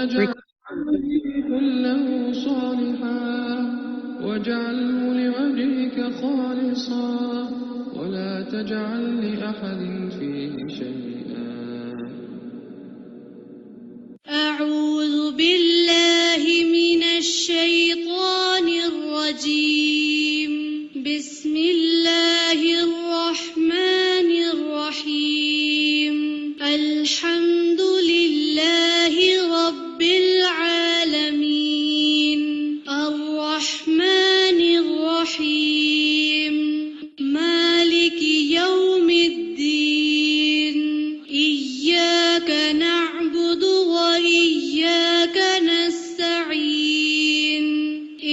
اجعله كله صالحا واجعله لوجهك خالصا ولا تجعل لأحد فيه شيئا. أعوذ بالله من الشيطان الرجيم. بسم الله الرحمن الرحيم. الحمد لله رب العالمين الرحمن الرحيم مالك يوم الدين إياك نعبد وإياك نستعين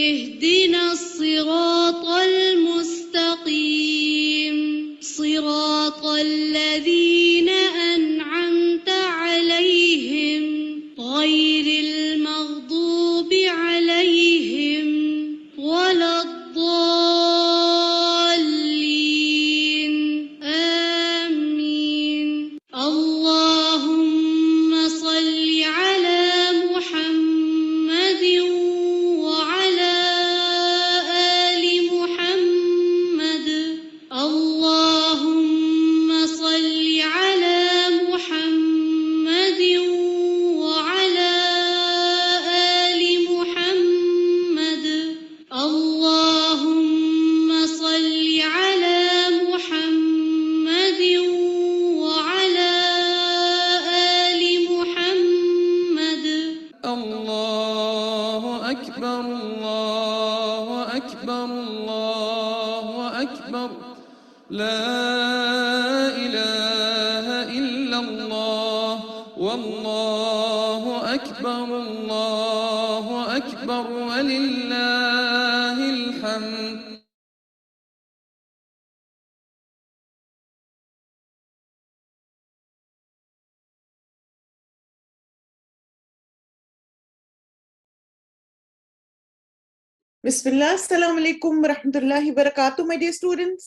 اهدنا الصراط المستقيم صراط الذين أنعمت عليهم غير المغضوب عليهم ولا الضالين آمين. اللهم صل على محمد وعلى آل محمد. اللهم صل على محمد وعلى آل محمد. اللهم صل على محمد وعلى آل محمد. الله أكبر الله أكبر الله أكبر لا إله إلا الله والله أكبر الله أكبر ولله الحمد. Bismillah, Assalamu alaikum wa rahmatullahi wa barakatuh, my dear students.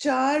4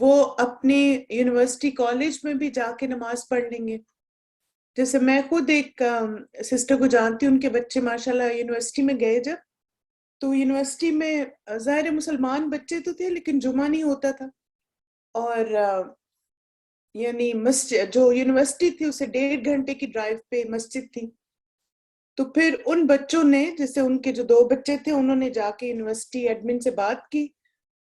وہ اپنے یونیورسٹی کالج میں بھی جا کے نماز پڑھ لیں گے. جیسے میں خود ایک سسٹر کو جانتی ہوں، ان کے بچے ماشاءاللہ یونیورسٹی میں گئے جب، تو یونیورسٹی میں ظاہر مسلمان بچے تو تھے لیکن جمعہ نہیں ہوتا تھا، اور یعنی مسجد جو یونیورسٹی تھی اسے 1.5 گھنٹے کی ڈرائیو پہ مسجد تھی. تو پھر ان بچوں نے، جیسے ان کے جو 2 بچے تھے، انہوں نے جا کے یونیورسٹی ایڈمن سے بات کی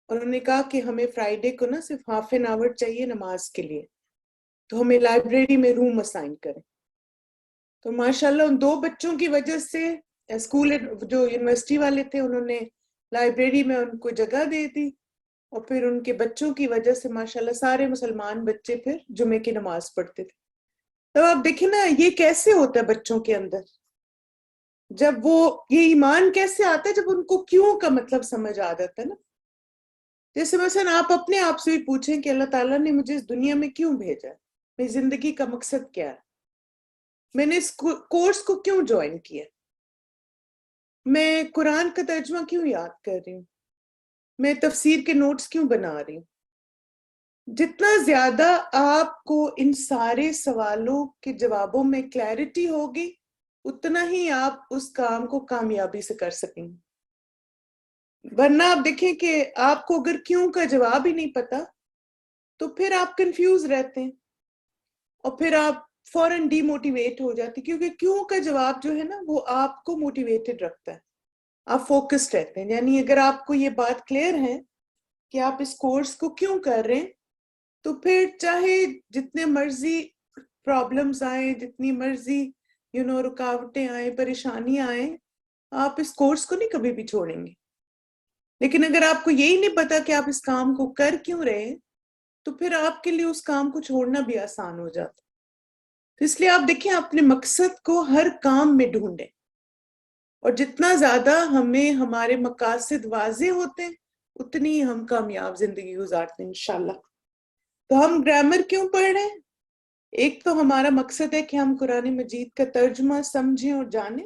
اور انہوں نے کہا کہ ہمیں فرائیڈے کو نا صرف ½ این آور چاہیے نماز کے لیے، تو ہمیں لائبریری میں روم اسائن کریں. تو ماشاءاللہ ان 2 بچوں کی وجہ سے اسکول جو یونیورسٹی والے تھے انہوں نے لائبریری میں ان کو جگہ دے دی، اور پھر ان کے بچوں کی وجہ سے ماشاءاللہ سارے مسلمان بچے پھر جمعے کی نماز پڑھتے تھے. تو آپ دیکھیں نا یہ کیسے ہوتا ہے بچوں کے اندر، جب وہ یہ ایمان کیسے آتا ہے جب ان کو کیوں کا مطلب سمجھ آ جاتا ہے نا. جیسے مثلا آپ اپنے آپ سے بھی پوچھیں کہ اللہ تعالیٰ نے مجھے اس دنیا میں کیوں بھیجا ہے، میری زندگی کا مقصد کیا ہے، میں نے اس کورس کو کیوں جوائن کیا، میں قرآن کا ترجمہ کیوں یاد کر رہی ہوں، میں تفسیر کے نوٹس کیوں بنا رہی ہوں. جتنا زیادہ آپ کو ان سارے سوالوں کے جوابوں میں کلیئرٹی ہوگی اتنا ہی آپ اس کام کو کامیابی سے کر سکیں گے. ورنہ آپ دیکھیں کہ آپ کو اگر کیوں کا جواب ہی نہیں پتا تو پھر آپ کنفیوز رہتے ہیں اور پھر آپ فوراً ڈی موٹیویٹ ہو جاتی، کیونکہ کیوں کا جواب جو ہے نا وہ آپ کو موٹیویٹڈ رکھتا ہے، آپ فوکسڈ رہتے ہیں. یعنی اگر آپ کو یہ بات کلیئر ہے کہ آپ اس کورس کو کیوں کر رہے ہیں تو پھر چاہے جتنے مرضی پرابلمز آئیں، جتنی مرضی رکاوٹیں آئیں، پریشانیاں آئیں، آپ اس کورس کو نہیں کبھی بھی چھوڑیں گے. لیکن اگر آپ کو یہی نہیں پتا کہ آپ اس کام کو کر کیوں رہے ہیں تو پھر آپ کے لیے اس کام کو چھوڑنا بھی آسان ہو جاتا. اس لیے آپ دیکھیں اپنے مقصد کو ہر کام میں ڈھونڈیں، اور جتنا زیادہ ہمیں ہمارے مقاصد واضح ہوتے ہیں اتنی ہی ہم کامیاب زندگی گزارتے ہیں انشاءاللہ. تو ہم گرامر کیوں پڑھ رہے ہیں؟ ایک تو ہمارا مقصد ہے کہ ہم قرآن مجید کا ترجمہ سمجھیں اور جانیں،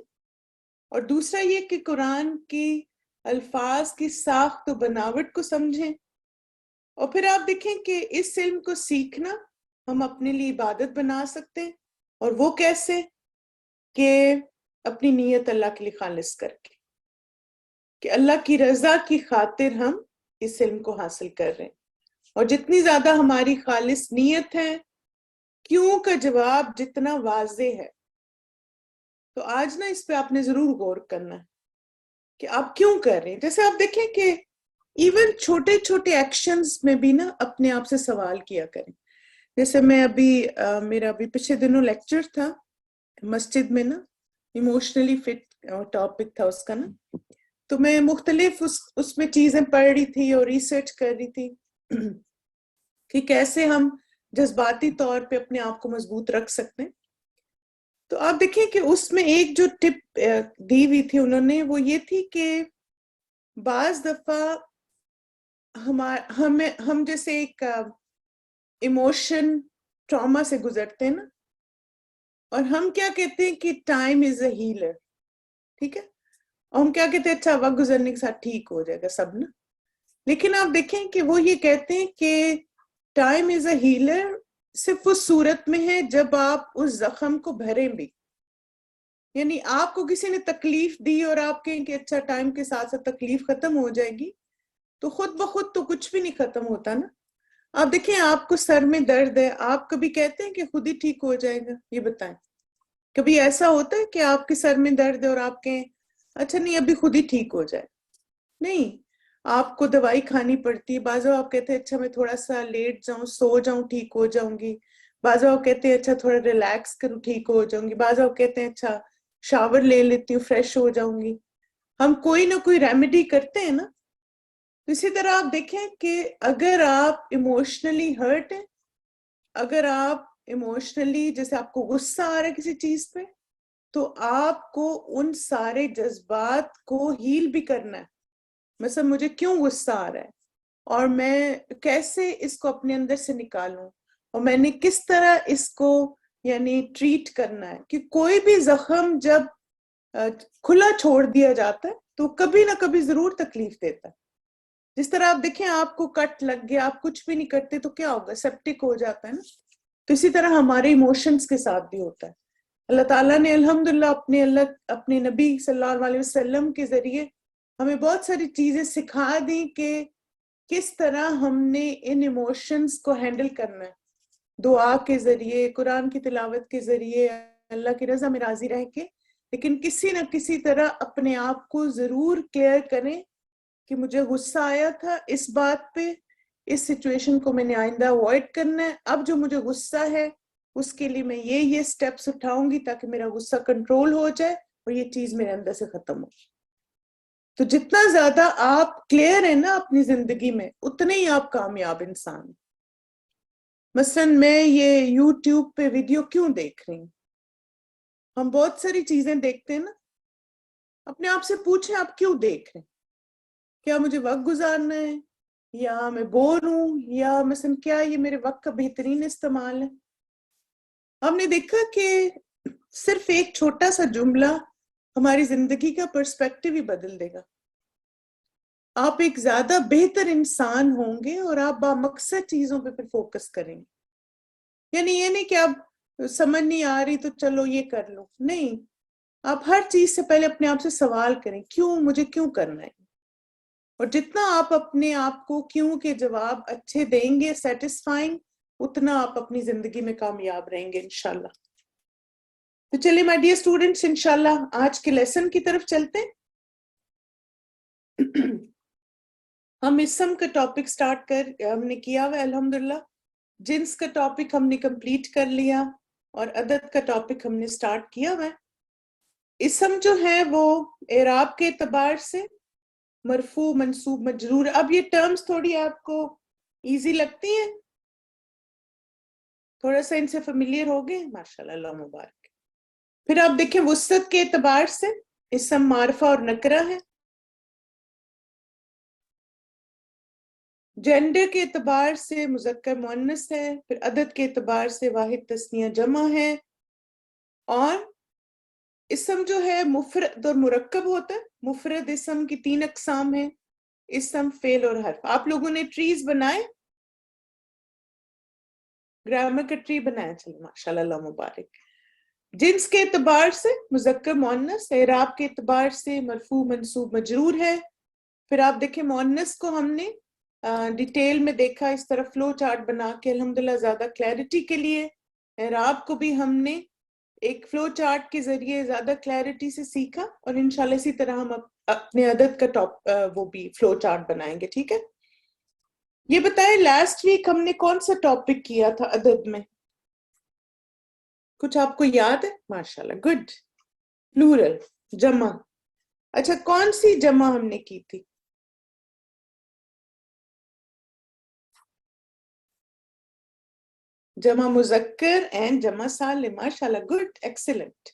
اور دوسرا یہ کہ قرآن کی الفاظ کی ساخت و بناوٹ کو سمجھیں. اور پھر آپ دیکھیں کہ اس علم کو سیکھنا ہم اپنے لیے عبادت بنا سکتے ہیں، اور وہ کیسے؟ کہ اپنی نیت اللہ کے لیے خالص کر کے، کہ اللہ کی رضا کی خاطر ہم اس علم کو حاصل کر رہے ہیں. اور جتنی زیادہ ہماری خالص نیت ہے، کیوں کا جواب جتنا واضح ہے، تو آج نا اس پہ آپ نے ضرور غور کرنا ہے کہ آپ کیوں کر رہے ہیں. جیسے آپ دیکھیں کہ ایون چھوٹے چھوٹے ایکشنز میں بھی نا اپنے آپ سے سوال کیا کریں. جیسے میں میرا پچھلے دنوں لیکچر تھا مسجد میں نا، ایموشنلی فٹ ٹاپک تھا اس کا نا، تو میں مختلف اس میں چیزیں پڑھ رہی تھی اور ریسرچ کر رہی تھی کہ کیسے ہم جذباتی طور پہ اپنے آپ کو مضبوط رکھ سکتے ہیں. تو آپ دیکھیں کہ اس میں ایک جو ٹپ دی ہوئی تھی انہوں نے، وہ یہ تھی کہ بعض دفعہ ہم جیسے ایک ایموشن ٹراما سے گزرتے ہیں نا، اور ہم کیا کہتے ہیں کہ ٹائم از اے ہیلر، ٹھیک ہے، اور ہم کیا کہتے ہیں اچھا وقت گزرنے کے ساتھ ٹھیک ہو جائے گا سب نا. لیکن آپ دیکھیں کہ وہ یہ کہتے ہیں کہ ٹائم از اے ہیلر صرف اس صورت میں ہے جب آپ اس زخم کو بھریں بھی. یعنی آپ کو کسی نے تکلیف دی اور آپ کہیں کہ اچھا ٹائم کے ساتھ ساتھ تکلیف ختم ہو جائے گی، تو خود بخود تو کچھ بھی نہیں ختم ہوتا نا. آپ دیکھیں آپ کو سر میں درد ہے، آپ کبھی کہتے ہیں کہ خود ہی ٹھیک ہو جائے گا؟ یہ بتائیں، کبھی ایسا ہوتا ہے کہ آپ کے سر میں درد ہے اور آپ کہیں اچھا نہیں ابھی خود ہی ٹھیک ہو جائے؟ نہیں، آپ کو دوائی کھانی پڑتی ہے. بعض آپ کہتے ہیں اچھا میں تھوڑا سا لیٹ جاؤں، سو جاؤں، ٹھیک ہو جاؤں گی. بعض آپ کہتے ہیں اچھا تھوڑا ریلیکس کروں، ٹھیک ہو جاؤں گی. بعض آپ کہتے ہیں اچھا شاور لے لیتی ہوں، فریش ہو جاؤں گی. ہم کوئی نہ کوئی ریمیڈی کرتے ہیں نا. اسی طرح آپ دیکھیں کہ اگر آپ ایموشنلی ہرٹ ہیں، اگر آپ ایموشنلی جیسے آپ کو غصہ آ رہا ہے کسی چیز پہ، تو آپ کو ان سارے جذبات کو ہیل بھی کرنا ہے. مثلا مجھے کیوں غصہ آ رہا ہے اور میں کیسے اس کو اپنے اندر سے نکالوں، اور میں نے کس طرح اس کو یعنی ٹریٹ کرنا ہے. کہ کوئی بھی زخم جب کھلا چھوڑ دیا جاتا ہے تو کبھی نہ کبھی ضرور تکلیف دیتا ہے. جس طرح آپ دیکھیں آپ کو کٹ لگ گیا, آپ کچھ بھی نہیں کرتے تو کیا ہوگا, سیپٹک ہو جاتا ہے نا. تو اسی طرح ہمارے ایموشنز کے ساتھ بھی ہوتا ہے. اللہ تعالیٰ نے الحمدللہ اپنے نبی صلی اللہ علیہ وسلم کے ذریعے ہمیں بہت ساری چیزیں سکھا دیں کہ کس طرح ہم نے ان ایموشنز کو ہینڈل کرنا ہے, دعا کے ذریعے, قرآن کی تلاوت کے ذریعے, اللہ کی رضا میں راضی رہ کے. لیکن کسی نہ کسی طرح اپنے آپ کو ضرور کلیئر کریں کہ مجھے غصہ آیا تھا اس بات پہ, اس سچویشن کو میں نے آئندہ اوائڈ کرنا ہے. اب جو مجھے غصہ ہے اس کے لیے میں یہ سٹیپس اٹھاؤں گی تاکہ میرا غصہ کنٹرول ہو جائے اور یہ چیز میرے اندر سے ختم ہو. تو جتنا زیادہ آپ کلیئر ہیں نا اپنی زندگی میں, اتنے ہی آپ کامیاب انسان ہیں. مثلا میں یہ یوٹیوب پہ ویڈیو کیوں دیکھ رہی ہوں؟ ہم بہت ساری چیزیں دیکھتے ہیں نا, اپنے آپ سے پوچھیں آپ کیوں دیکھ رہے ہیں؟ کیا مجھے وقت گزارنا ہے, یا میں بور ہوں, یا مثلا کیا یہ میرے وقت کا بہترین استعمال ہے؟ ہم نے دیکھا کہ صرف ایک چھوٹا سا جملہ ہماری زندگی کا پرسپیکٹیو ہی بدل دے گا. آپ ایک زیادہ بہتر انسان ہوں گے اور آپ بامقصد چیزوں پہ پھر فوکس کریں گے. یعنی یہ نہیں کہ اب سمجھ نہیں آ رہی تو چلو یہ کر لو, نہیں, آپ ہر چیز سے پہلے اپنے آپ سے سوال کریں, کیوں, مجھے کیوں کرنا ہے. اور جتنا آپ اپنے آپ کو کیوں کے جواب اچھے دیں گے, سیٹسفائنگ, اتنا آپ اپنی زندگی میں کامیاب رہیں گے انشاءاللہ. تو چلیے مائی ڈیئر اسٹوڈنٹس, انشاءاللہ آج کے لیسن کی طرف چلتے ہیں. ہم اسم کا ٹاپک سٹارٹ ہم نے کیا ہوا الحمدللہ. جنس کا ٹاپک ہم نے کمپلیٹ کر لیا اور عدد کا ٹاپک ہم نے سٹارٹ کیا ہوا. اسم جو ہے وہ اعراب کے اعتبار سے مرفوع, منصوب, مجرور. اب یہ ٹرمز تھوڑی آپ کو ایزی لگتی ہیں, تھوڑا سا ان سے فیملیئر ہو گئے, ماشاءاللہ, اللہ مبارک. پھر آپ دیکھیں وسعت کے اعتبار سے اسم معرفہ اور نکرہ ہے. جینڈر کے اعتبار سے مذکر مؤنث ہے. پھر عدد کے اعتبار سے واحد تثنیہ جمع ہے. اور اسم جو ہے مفرد اور مرکب ہوتا ہے. مفرد اسم کی 3 اقسام ہیں, اسم, فعل اور حرف. آپ لوگوں نے ٹریز بنائے, گرامر کا ٹری بنایا, چلو ماشاءاللہ, اللہ مبارک. جنس کے اعتبار سے مذکر مؤنث, اعراب کے اعتبار سے مرفوع, منصوب, مجرور ہے. پھر آپ دیکھیں مؤنث کو ہم نے ڈیٹیل میں دیکھا اس طرح فلو چارٹ بنا کے الحمدللہ زیادہ کلیئرٹی کے لیے. اعراب کو بھی ہم نے ایک فلو چارٹ کے ذریعے زیادہ کلیئرٹی سے سیکھا, اور انشاءاللہ اسی طرح ہم اپنے عدد کا وہ بھی فلو چارٹ بنائیں گے. ٹھیک ہے, یہ بتائیں لاسٹ ویک ہم نے کون سا ٹاپک کیا تھا عدد میں؟ کچھ آپ کو یاد ہے؟ ماشاءاللہ, گڈ. پلورل, جمع. اچھا, کون سی جمع ہم نے کی تھی؟ جمع مذکر اینڈ جمع سالم. ماشاءاللہ, گڈ, ایکسیلنٹ.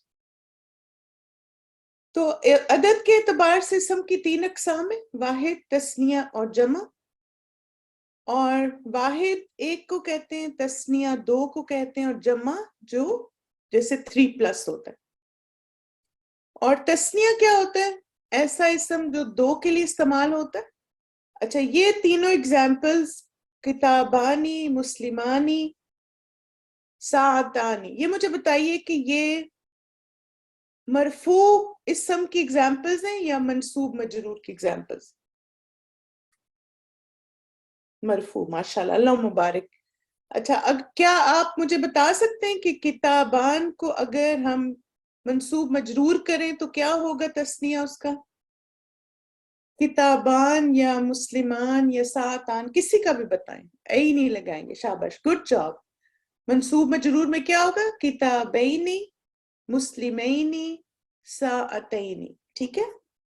تو عدد کے اعتبار سے اسم کی 3 اقسام ہیں, واحد, تثنیہ اور جمع. اور واحد ایک کو کہتے ہیں, تثنیہ 2 کو کہتے ہیں, اور جمع جو جیسے 3+ ہوتا ہے. اور تثنیہ کیا ہوتا ہے؟ ایسا اسم جو 2 کے لیے استعمال ہوتا ہے. اچھا, یہ تینوں ایگزامپلز کتابانی, مسلمانی, ساعتانی, یہ مجھے بتائیے کہ یہ مرفوع اسم کی ایگزامپلز ہیں یا منصوب مجرور کی ایگزامپلز؟ مرفوع, ماشاءاللہ, اللہ مبارک. اچھا, کیا آپ مجھے بتا سکتے ہیں کہ کتابان کو اگر ہم منصوب مجرور کریں تو کیا ہوگا تثنیہ اس کا؟ کتابان یا مسلمان یا ساعتان, کسی کا بھی بتائیں, اے نہیں لگائیں گے, شاباش, گڈ جاب. منصوب مجرور میں کیا ہوگا؟ کتابینی, مسلمینی, ساعتینی. ٹھیک ہے,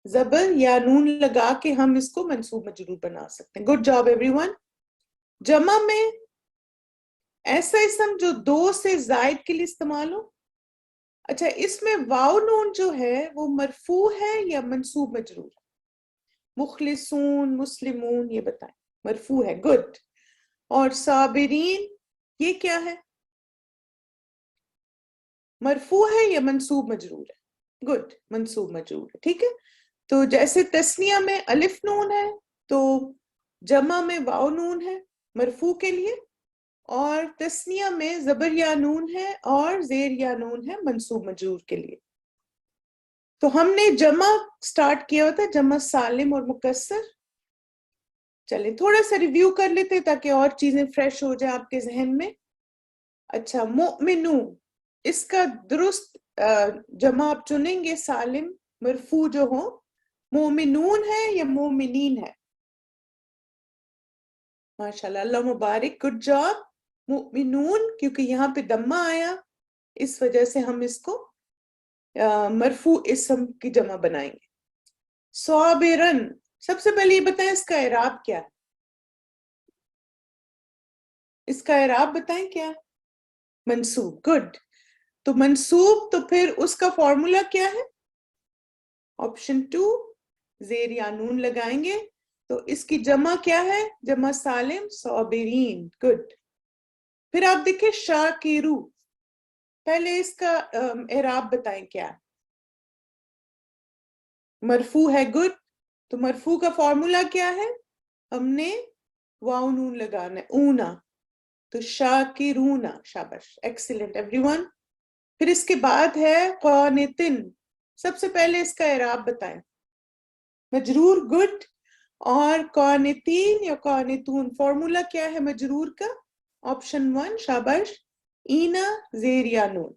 زبر یا نون لگا کے ہم اس کو منصوب مجرور بنا سکتے ہیں. Good job every one. جمع میں ایسا اسم جو 2 سے زائد کے لیے استعمال ہو. اچھا, اس میں واو نون جو ہے وہ مرفوع ہے یا منصوب مجرور؟ مخلصون, مسلمون, یہ بتائیں. مرفوع ہے, گڈ. اور صابرین, یہ کیا ہے؟ مرفوع ہے یا منصوب مجرور ہے؟ گڈ, منصوب مجرور ہے. ٹھیک ہے, تو جیسے تثنیہ میں الف نون ہے تو جمع میں واو نون ہے مرفوع کے لیے، اور تسنیہ میں زبر یا نون ہے اور زیر یا نون ہے منصوب مجرور کے لیے۔ تو ہم نے جمع سٹارٹ کیا ہوا تھا، جمع سالم اور مکسر۔ چلیں تھوڑا سا ریویو کر لیتے تاکہ اور چیزیں فریش ہو جائیں آپ کے ذہن میں۔ اچھا، مؤمنو، اس کا درست جمع آپ چنیں گے سالم مرفوع جو ہوں، مومنون ہے یا مومنین ہے؟ ماشاءاللہ، اللہ مبارک، گڈ جاب۔ مؤمنون کیونکہ یہاں پہ دمہ آیا، اس وجہ سے ہم اس کو مرفوع اسم کی جمع بنائیں گے۔ صابرن، سب سے پہلے یہ بتائیں اس کا اعراب کیا ہے؟ اس کا اعراب بتائیں کیا؟ منصوب، گڈ۔ تو منصوب تو پھر اس کا فارمولا کیا ہے؟ آپشن 2 زیر یا نون لگائیں گے، تو اس کی جمع کیا ہے؟ جمع سالم صابرین، گڈ۔ پھر آپ دیکھیں شاکرو، پہلے اس کا اعراب بتائیں کیا ہے؟ مرفوع ہے، گڈ۔ تو مرفوع کا فارمولا کیا ہے؟ ہم نے واو نون لگانا ہے، اونا، تو شاکرونا، شاباش، ایکسیلنٹ ایوری ون۔ پھر اس کے بعد ہے قانتن، سب سے پہلے اس کا اعراب بتائیں۔ مجرور، گڈ۔ اور قانتین یا قانتون، فارمولا کیا ہے مجرور کا؟ آپشن 1، شاباش، اینا زیر یا نون۔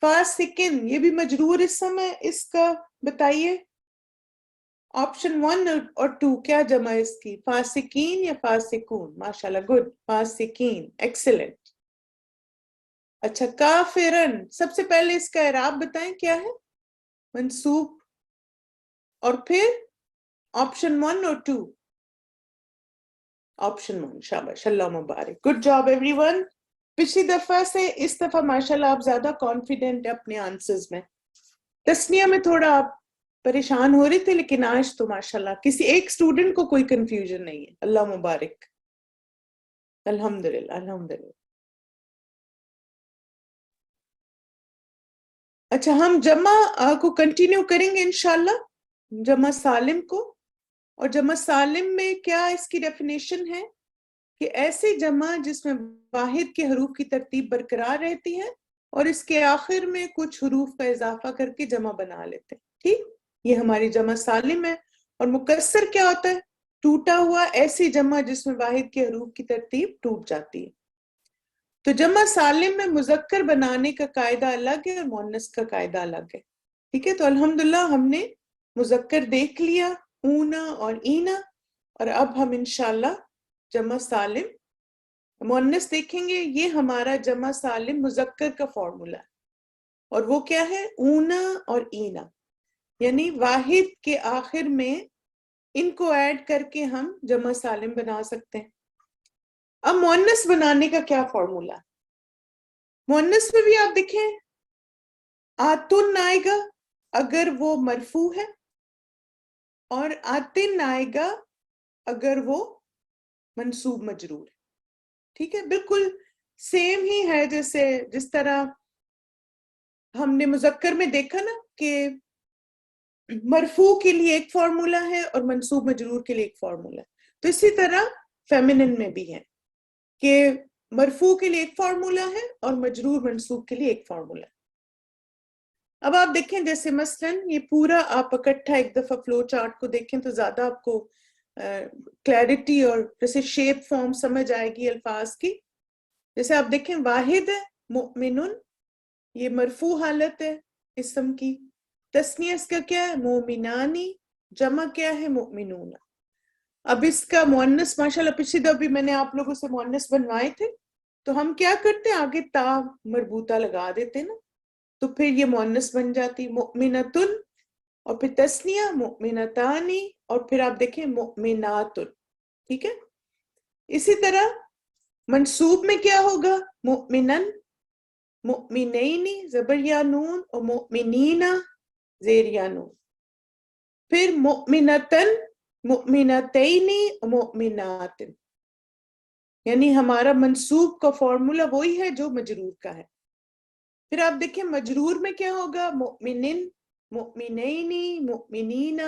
فاسقن، یہ بھی مجرور اسم ہے، اس کا بتائیے۔ آپشن 1 اور 2 کیا جمع ہے اس کی؟ فاسقین یا فاسقون؟ ماشاءاللہ، گڈ، فاسقین، ایکسیلنٹ۔ اچھا، کافرن، سب سے پہلے اس کا اعراب بتائیں کیا ہے؟ منصوب، اور پھر آپشن 1 اور 2؟ آپشن 1، شاباش، اللہ مبارک، گڈ جاب ایوری ون۔ پچھلی دفعہ سے اس دفعہ ماشاءاللہ آپ زیادہ کانفیڈنٹ ہیں اپنے آنسرز میں۔ تسنیہ میں تھوڑا آپ پریشان ہو رہے تھے، لیکن آج تو ماشاءاللہ کسی ایک اسٹوڈنٹ کو کوئی کنفیوژن نہیں ہے، اللہ مبارک، الحمدللہ الحمدللہ۔ اچھا، ہم جمع کو کنٹینیو کریں گے انشاءاللہ، جمع سالم کو۔ اور جمع سالم میں کیا اس کی ڈیفینیشن ہے کہ ایسی جمع جس میں واحد کے حروف کی ترتیب برقرار رہتی ہے اور اس کے آخر میں کچھ حروف کا اضافہ کر کے جمع بنا لیتے ہیں، ٹھیک؟ یہ ہماری جمع سالم ہے۔ اور مکسر کیا ہوتا ہے؟ ٹوٹا ہوا، ایسی جمع جس میں واحد کے حروف کی ترتیب ٹوٹ جاتی ہے۔ تو جمع سالم میں مذکر بنانے کا قاعدہ الگ ہے اور مؤنث کا قاعدہ الگ ہے، ٹھیک ہے؟ تو الحمدللہ ہم نے مذکر دیکھ لیا، اونا اور اینا، اور اب ہم انشاءاللہ جمع سالم مؤنث دیکھیں گے۔ یہ ہمارا جمع سالم مذکر کا فارمولا ہے، اور وہ کیا ہے؟ اونا اور اینا، یعنی واحد کے آخر میں ان کو ایڈ کر کے ہم جمع سالم بنا سکتے ہیں۔ اب مؤنث بنانے کا کیا فارمولا؟ مؤنث میں بھی آپ دیکھیں آتن آئے گا اگر وہ مرفوع ہے، اور آتن آئے گا اگر وہ منصوب مجرور ہے، ٹھیک ہے؟ بالکل سیم ہی ہے جیسے جس طرح ہم نے مذکر میں دیکھا نا کہ مرفوع کے لیے ایک فارمولا ہے اور منصوب مجرور کے لیے ایک فارمولا ہے، تو اسی طرح فیمنن میں بھی ہے کہ مرفوع کے لیے ایک فارمولا ہے اور مجرور منصوب کے لیے ایک فارمولا ہے۔ اب آپ دیکھیں جیسے مثلاً یہ پورا آپ اکٹھا ایک دفعہ فلو چارٹ کو دیکھیں تو زیادہ آپ کو کلیئرٹی اور جیسے شیپ فارم سمجھ آئے گی الفاظ کی۔ جیسے آپ دیکھیں واحد ہے مؤمنن، یہ مرفوع حالت ہے اسم کی۔ تسنیہ اس کا کیا ہے؟ مومنانی، جمع کیا ہے؟ مؤمنون۔ اب اس کا مؤنث ماشاءاللہ پچھلی دفعہ بھی میں نے آپ لوگوں سے مؤنث بنوائے تھے، تو ہم کیا کرتے ہیں؟ آگے تا مربوطہ لگا دیتے نا، تو پھر یہ مؤنث بن جاتی مؤمنتن، اور پھر تسنیہ مؤمنتانی، اور پھر آپ دیکھیں مؤمناتن، ٹھیک ہے؟ اسی طرح منصوب میں کیا ہوگا؟ مؤمنن، مؤمنینی زبر یا نون، اور مؤمنینا زیر یا نون۔ پھر مؤمنتن، مؤمنتینی، مؤمنات، یعنی ہمارا منصوب کا فارمولا وہی ہے جو مجرور کا ہے۔ پھر آپ دیکھیں مجرور میں کیا ہوگا؟ مؤمنن، مؤمنینی، مؤمنینا،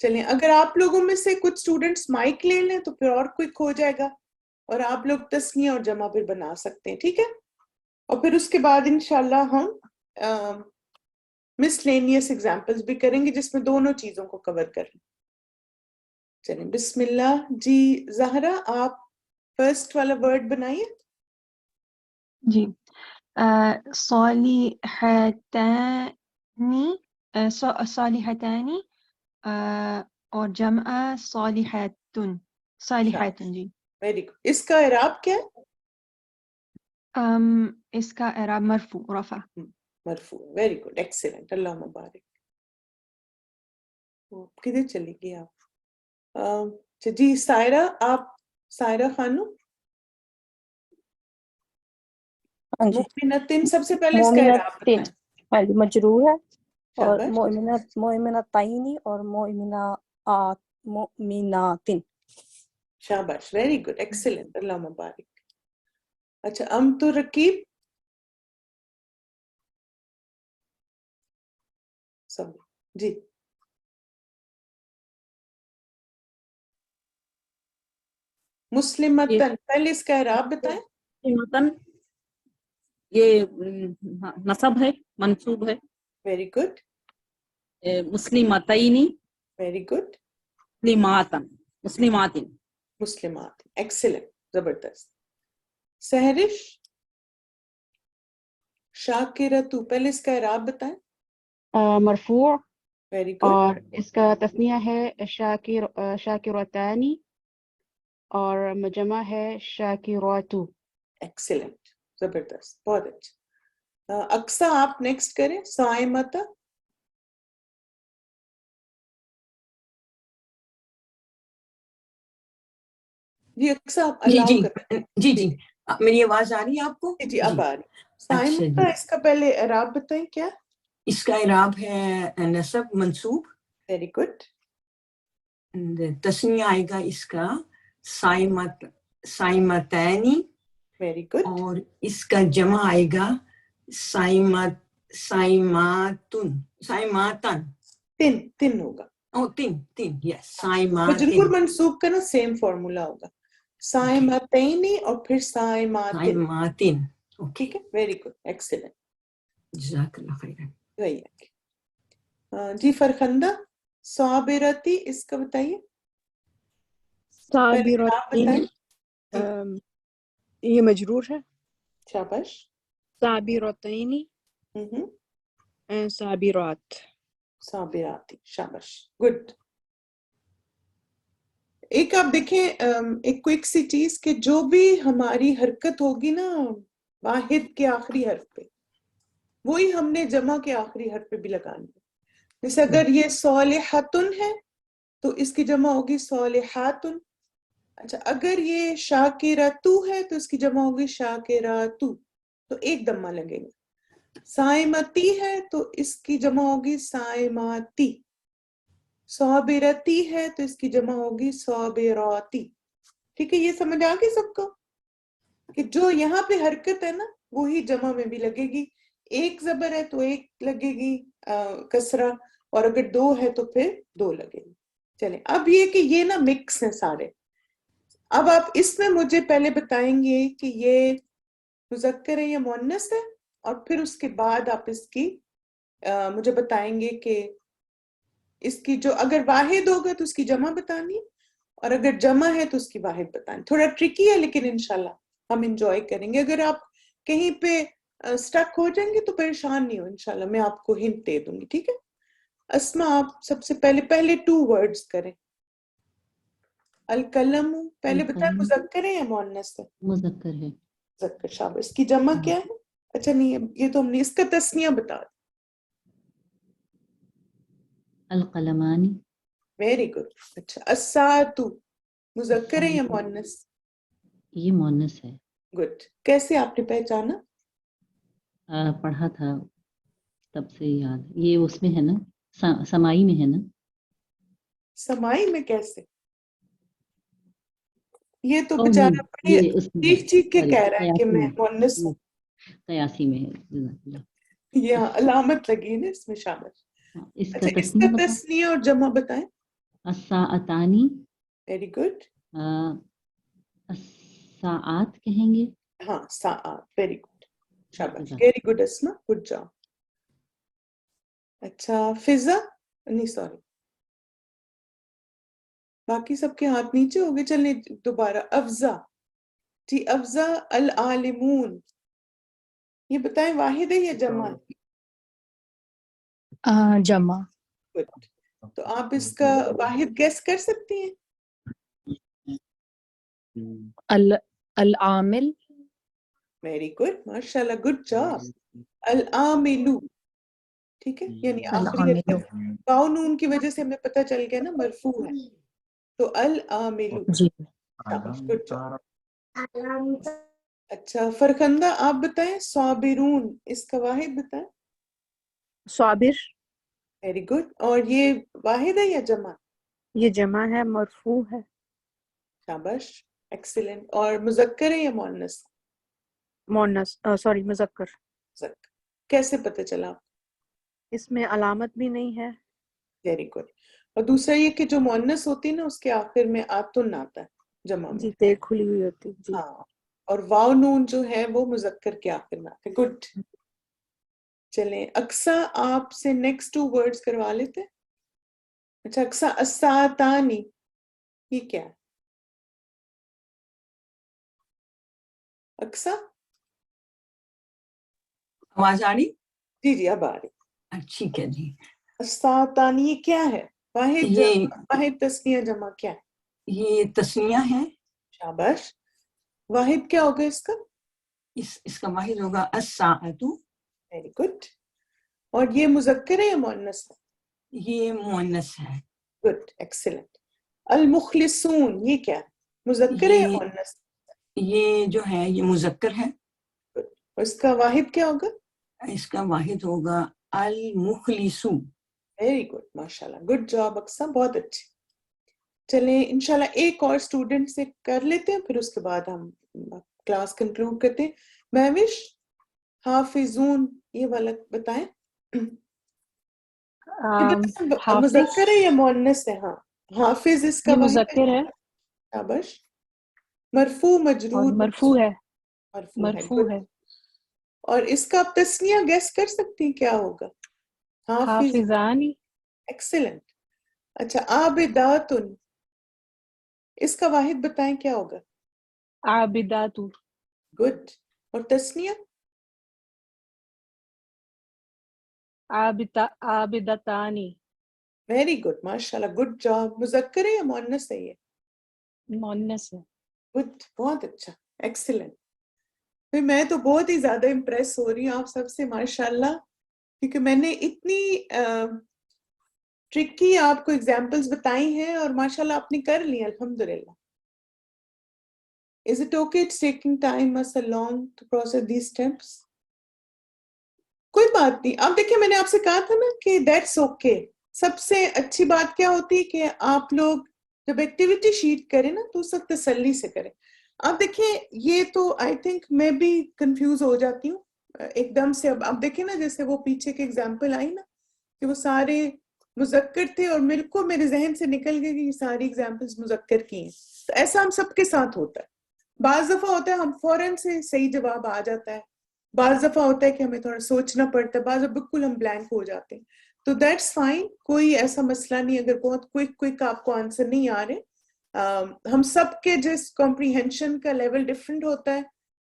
چلیں اگر آپ لوگوں میں سے کچھ اسٹوڈنٹس مائک لے لیں تو پھر اور کوئک ہو جائے گا اور آپ لوگ تسنیہ اور جمع پھر بنا سکتے ہیں, ٹھیک ہے. اور پھر اس کے بعد انشاءاللہ ہم مسلینیس ایگزامپلس بھی کریں گے جس میں دونوں چیزوں کو کور کریں. چلیں بسم اللہ. جی زہرا آپ فرسٹ والا ورڈ بنائیے. جی صالحتانی صالحتانی اور جمع صالحتن صالحتن. جی ویری گڈ. اس کا اعراب کیا ہے؟ اس کا اعراب مرفوع رفع. مرفوع. ویری گڈ, ایکسیلنٹ, اللہ مبارک. کدھر چلی گئی آپ؟ جی سائرہ, آپ سائرہ خانم. ہاں جی. مومنتن سب سے پہلے اس کا اعراب مومنتن بتائیں. ہاں جی مجرور ہے, اور شاباش. مومنتین اور مومناتن. شاباش, ویری گڈ, ایکسیلنٹ, اللہ مبارک. اچھا تو رکیب سب. جی مسلمتن, پہلے اس کا اعراب بتائیں. مسلمتن یہ نصب ہے, منصوب ہے. Very good. مسلمتینی ویری گڈ. مسلماتن مسلماتن. مسلمات, ایکسیلنٹ, زبردست. سہرش شاکرتو, پہلے اس کا اعراب بتائیں. مرفوع, ویری گڈ. اور اس کا تثنیہ ہے شاکرتانی اور جمع ہے شاکراتو. ایکسیلنٹ, زبردست, بہت اچھا. اقصا آپ نیکسٹ کریں. صائمتا. جی اقصا آپ الاؤ کریں. جی میری آواز آ رہی ہے آپ کو؟ جی اب آ رہی. اچھا صائمتا, اس کا پہلے اعراب بتائیں کیا. اس کا اعراب ہے نصب منصوب. Very good. تسنیہ آئے گا اس کا صائمتینی. Very good. اور اس کا جمع آئے گا صائماتن. تن ہوگا. تین یس صائماتن. مجرور منصوب کا نا سیم فارمولا ہوگا, صائمتینی اور پھر صائماتن. ٹھیک ہے, ویری گڈ, ایکسیلنٹ, جزاک اللہ خیر. وہی ہے. جی فرخندہ صابرتی, اس کا بتائیے. صابرتین یہ مجرور ہے. شاباش. صابرتین صابرات. صابراتی, شاباش, گڈ. ایک آپ دیکھیں ایک کوئک سی چیز کہ جو بھی ہماری حرکت ہوگی نا واحد کے آخری حرف پہ, وہی ہم نے جمع کے آخری حرف پہ بھی لگانی ہے. جیسے اگر یہ صالحتن ہے تو اس کی جمع ہوگی صالحاتن. اچھا اگر یہ شاکرتو ہے تو اس کی جمع ہوگی شاکراتو, تو ایک دمہ لگے گا. صائمتی ہے تو اس کی جمع ہوگی صائماتی. صابرتی ہے تو اس کی جمع ہوگی صابراتی. ٹھیک ہے, یہ سمجھ آ گئی سب کو کہ جو یہاں پہ حرکت ہے نا وہی جمع میں بھی لگے گی. ایک زبر ہے تو ایک لگے گی کسرہ, اور اگر دو ہے تو پھر دو لگے گی. چلیں اب یہ کہ یہ نا مکس ہیں سارے. اب آپ اس میں مجھے پہلے بتائیں گے کہ یہ مذکر ہے یا مؤنث ہے, اور پھر اس کے بعد آپ اس کی مجھے بتائیں گے کہ اس کی جو اگر واحد ہوگا تو اس کی جمع بتانی, اور اگر جمع ہے تو اس کی واحد بتانی. تھوڑا ٹرکی ہے لیکن انشاءاللہ ہم انجوائے کریں گے. اگر آپ کہیں پہ سٹک ہو جائیں گے تو پریشان نہیں ہو, انشاءاللہ میں آپ کو ہنٹ دے دوں گی. ٹھیک ہے, اسما آپ سب سے پہلے 2 ورڈز کریں. القلم, پہلے بتائیں مذکر ہے یا مؤنث ہے. مذکر ہے. مذکر, شاباش. اس کی جمع کیا ہے. اچھا نہیں یہ تو ہم نے, اس کا تسنیہ بتا دیں. القلمانی. Very good. اچھا الساعۃ مذکر ہے یا مؤنث. یہ مؤنث ہے. گڈ. کیسے آپ نے پہچانا. پڑھا تھا تب سے یاد. یہ اس میں ہے نا, سمائی میں ہے نا. سمائی میں کیسے, یہ تو بیچارہ بڑی چیخ کے کہہ رہا ہے کہ میں مؤنث ہوں. قیاسی میں ہے. یہ علامت لگی نا اس میں. شاباش. اس اچھا اس کا تسنیہ اور جمع بتائیں. الساعتانی. Very good. الساعات کہیں گے. ہاں ساعات. Very good. شاباش. Very good Asma. Good job. اچھا فضا نہیں سوری باقی سب کے ہاتھ نیچے ہو گئے. چلیں دوبارہ. افزا. جی افزا. العالمون. یہ بتائیں واحد ہے یا جمع ہے؟ جمع. Good. تو آپ اس کا واحد گیس کر سکتی ہیں؟ العامل. ویری گڈ ماشاء اللہ. Good job. العاملو. ٹھیک ہے یعنی آخری واو نون کی وجہ سے ہمیں پتہ چل گیا نا مرفوع ہے تو العاملو. جی. Good job. اچھا فرخندہ آپ بتائیں. صابرون اس کا واحد بتائیں. صابر. Very good. اور یہ واحد ہے یا جمع؟ یہ جمع ہے مرفوع ہے. شاباش ایکسیلنٹ. اور مذکر ہے یا مؤنث؟ مؤنث سوری مذکر. مذکر. کیسے پتہ چلا؟ اس میں علامت بھی نہیں ہے. Very good. اور دوسرا یہ کہ جو مؤنث ہوتی ہے نا اس کے آخر میں آتن آتا ہے جمع میں. جی تے کھلی ہوئی ہوتی. جی ہاں اور واو نون جو ہے وہ مذکر کے آخر میں آتے. گڈ. چلیں اقصا آپ سے نیکسٹ 2 ورڈز کروا لیتے. اچھا اقصا. الساعتانی یہ کیا ہے؟ اقصا آواز آ رہی؟ جی جی اب آ رہی. ٹھیک ہے جی. الساعتانی یہ کیا ہے؟ واحد یہ واحد تسنیہ جمع کیا ہے؟ یہ تسنیہ ہے. شاباش. واحد کیا ہوگا اس کا؟ اس کا واحد ہوگا الساعۃ. Very good. اور یہ مذکر ہے یا مؤنث ہے؟ یہ مؤنث ہے. Good excellent. المخلصون یہ کیا ہے؟ مذکر ہے یا مؤنث؟ یہ جو ہے یہ مذکر ہے. اور اس کا واحد کیا ہوگا؟ اس کا واحد ہوگا المخلص. ویری گڈ ماشاءاللہ. گڈ جاب اقصا بہت اچھی. چلیں انشاءاللہ ایک اور اسٹوڈنٹ سے کر لیتے ہیں پھر اس کے بعد ہم کلاس کنکلوڈ کرتے ہیں. مہوش حافظون یہ والا بتائیں. مذکر ہے یا مؤنث ہے؟ ہاں حافظ اس کا یہ واحد مذکر ہے. شاباش. مرفوع مجرور. مرفوع ہے. مرفوع ہے. اور اس کا آپ تسنیہ گیس کر سکتی ہیں کیا ہوگا؟ حافظانی. ایکسیلنٹ. اچھا عابداتن اس کا واحد بتائیں کیا ہوگا؟ عابدات. گڈ. اور تسنیہ؟ عابدتانی. ویری گڈ ماشاءاللہ. Good job. مذکر ہے یا مؤنث ہے یہ؟ مؤنث ہے. گڈ بہت اچھا ایکسیلنٹ. میں تو بہت ہی زیادہ امپریس ہو رہی ہوں آپ سب سے ماشاءاللہ کیونکہ میں نے اتنی ٹرکی آپ کو ایگزامپلز بتائی ہیں اور ماشاءاللہ آپ نے کر لی الحمدللہ. Is it okay it's taking time us along to process these steps? کوئی بات نہیں. آپ دیکھیں میں نے آپ سے کہا تھا نا کہ that's okay. سب سے اچھی بات کیا ہوتی ہے کہ آپ لوگ جب ایکٹیویٹی شیٹ کریں نا تو سب تسلی سے کریں. اب دیکھیں یہ تو آئی تھنک میں بھی کنفیوز ہو جاتی ہوں ایک دم سے. اب دیکھیں نا جیسے وہ پیچھے کے ایگزامپل آئی نا کہ وہ سارے مذکر تھے اور میرے ذہن سے نکل گئے کہ یہ ساری ایگزامپلز مذکر کی ہیں. تو ایسا ہم سب کے ساتھ ہوتا ہے. بعض دفعہ ہوتا ہے ہم فوراً سے صحیح جواب آ جاتا ہے, بعض دفعہ ہوتا ہے کہ ہمیں تھوڑا سوچنا پڑتا ہے, بعض دفعہ بالکل ہم بلینک ہو جاتے ہیں. تو دیٹس فائن, کوئی ایسا مسئلہ نہیں اگر بہت کوئک آپ کو آنسر نہیں آ رہے. ہم سب کے جس کمپریہنشن کا لیول ڈفرینٹ ہوتا ہے.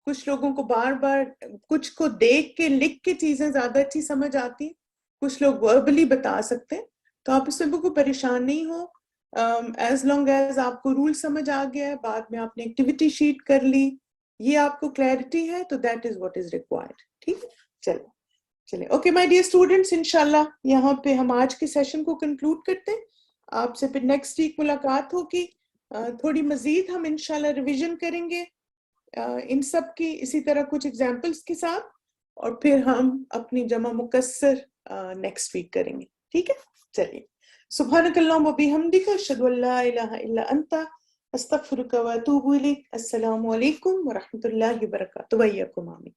کچھ لوگوں کو بار بار کچھ کو دیکھ کے لکھ کے چیزیں زیادہ اچھی سمجھ آتی ہیں, کچھ لوگ وربلی بتا سکتے ہیں. تو آپ اس میں بالکل پریشان نہیں ہو. ایز لانگ ایز آپ کو رول سمجھ آ گیا ہے, بعد میں آپ نے ایکٹیویٹی شیٹ کر لی, یہ آپ کو کلیئرٹی ہے, تو that is what is required. ٹھیک ہے چلیں اوکے مائی ڈیئر اسٹوڈنٹس, انشاءاللہ یہاں پہ ہم آج کے سیشن کو کنکلوڈ کرتے ہیں. آپ سے پھر نیکسٹ ویک ملاقات ہوگی. تھوڑی مزید ہم انشاءاللہ ریویژن کریں گے ان سب کی اسی طرح کچھ ایگزامپلس کے ساتھ, اور پھر ہم اپنی جمع مکسر نیکسٹ ویک کریں گے. ٹھیک ہے چلیے. سبحانک اللہم و بحمدک اشہد ان لا الہ الا انت استغفرک و اتوب الیک. السلام علیکم و رحمۃ اللہ وبرکاتہ. ویاکم آمین.